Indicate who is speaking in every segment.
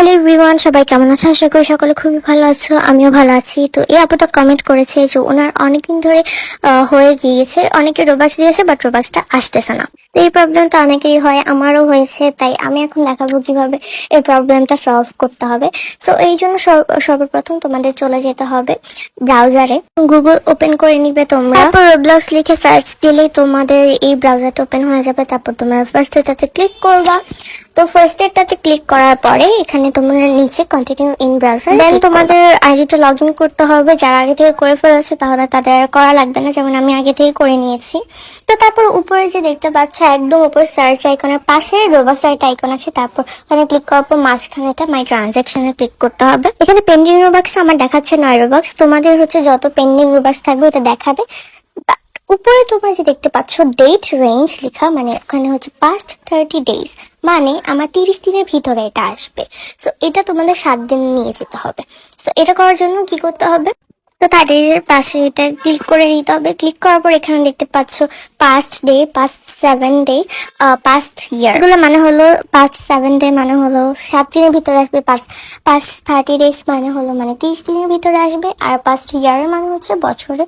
Speaker 1: Hello everyone, সবাই কেমন আছো? আশা করি সকলে খুবই ভালো আছো, আমিও ভালো আছি। তো এই আপুটা কমেন্ট করেছে যে ওনার অনেকদিন ধরে হয়ে গিয়েছে, অনেকে রোবাক্স দিয়েছে বাট রোবাক্সটা আসতেছে না। তো এই প্রবলেমটা অনেকেরই হয়, আমারও হয়েছে। তাই আমি এখন দেখাবো কিভাবে এই প্রবলেমটা সলভ করতে হবে। সো এই জন্য সর্বপ্রথম তোমাদের চলে যেতে হবে ব্রাউজারে, গুগল ওপেন করে নিবে তোমরা, তারপর রোবলক্স লিখে সার্চ দিলেই তোমাদের এই ব্রাউজারটা ওপেন হয়ে যাবে। তারপর তোমরা ফার্স্ট এটাতে ক্লিক করবা। তো ফার্স্ট এটাতে ক্লিক করার পরে এখানে তোমরা নিচে কন্টিনিউ ইন ব্রাউজার, দেন তোমাদের আইডিটা লগ ইন করতে হবে। যারা আগে থেকে করে ফেলেছে তাহলে তাদের আর করা লাগবে না, যেমন আমি আগে থেকে করে নিয়েছি। তো তারপর উপরে যে দেখতে পাচ্ছ একদম উপর সার্চ আইকনের পাশে রোবক্স একটা আইকন আছে, তারপর ওখানে ক্লিক করার পর মাঝখানে এটা মাই ট্রানজাকশনে ক্লিক করতে হবে। এখানে পেন্ডিং রোবক্স আমার দেখাচ্ছে 9 রোবক্স, তোমাদের হচ্ছে যত পেন্ডিং রোবক্স থাকবে ওটা দেখাবে। উপরে তোমরা যে দেখতে পাচ্ছ ডেট রেঞ্জ লেখা, মানে ওখানে হচ্ছে পাস্ট 30 ডেজ, মানে আমার 30 দিনের ভিতরে এটা আসবে। সো এটা তোমাদের 7 দিন নিয়ে যেতে হবে। সো এটা করার জন্য কি করতে হবে, তো 30 এর পাশে এটা ক্লিক করে নিতে হবে। ক্লিক করার পর এখানে দেখতে পাচ্ছ past day, past 7 day, past ইয়ার, এগুলো মানে হলো পাস্ট 7 ডে মানে হলো 7 দিনের ভিতরে আসবে, পাস্ট 30 ডেজ মানে হলো মানে 30 দিনের ভিতরে আসবে, আর পাস্ট ইয়ারের মানে হচ্ছে বছরে,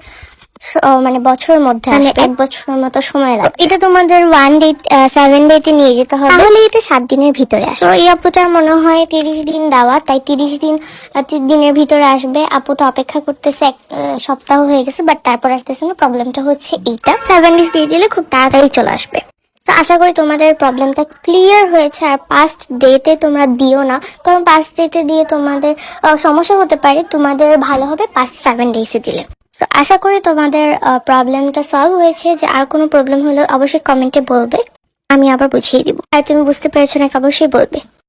Speaker 1: মানে বছরের মধ্যে, মানে 1 বছরের মতো সময় লাগবে। এটা তোমাদের 1 ডে 7 ডেতে নিয়ে যেতে হবে, তাহলে এটা 7 দিনের ভিতরে আসবে। তো এই আপুটার মনে হয় 30 দিন দেওয়া, তাই 30 দিনের ভিতরে আসবে। আপুটা অপেক্ষা করতেছে, 1 সপ্তাহ হয়ে গেছে বাট তারপর আসতেছে না। প্রবলেমটা হচ্ছে এইটা, 7 ডেজ দিয়ে দিলে খুব তাড়াতাড়ি চলে আসবে। তো আশা করি তোমাদের প্রবলেমটা ক্লিয়ার হয়েছে। আর পাস্ট ডেতে তোমরা দিও না, কারণ পাস্ট ডেতে দিয়ে তোমাদের সমস্যা হতে পারে। তোমাদের ভালো হবে পাস্ট 7 ডেজে দিলে। তো আশা করি তোমাদের প্রবলেমটা সলভ হয়েছে। যে আর কোনো প্রবলেম হলে অবশ্যই কমেন্টে বলবে, আমি আবার বুঝিয়ে দিব। আর তুমি বুঝতে পেরেছো নাকি অবশ্যই বলবে।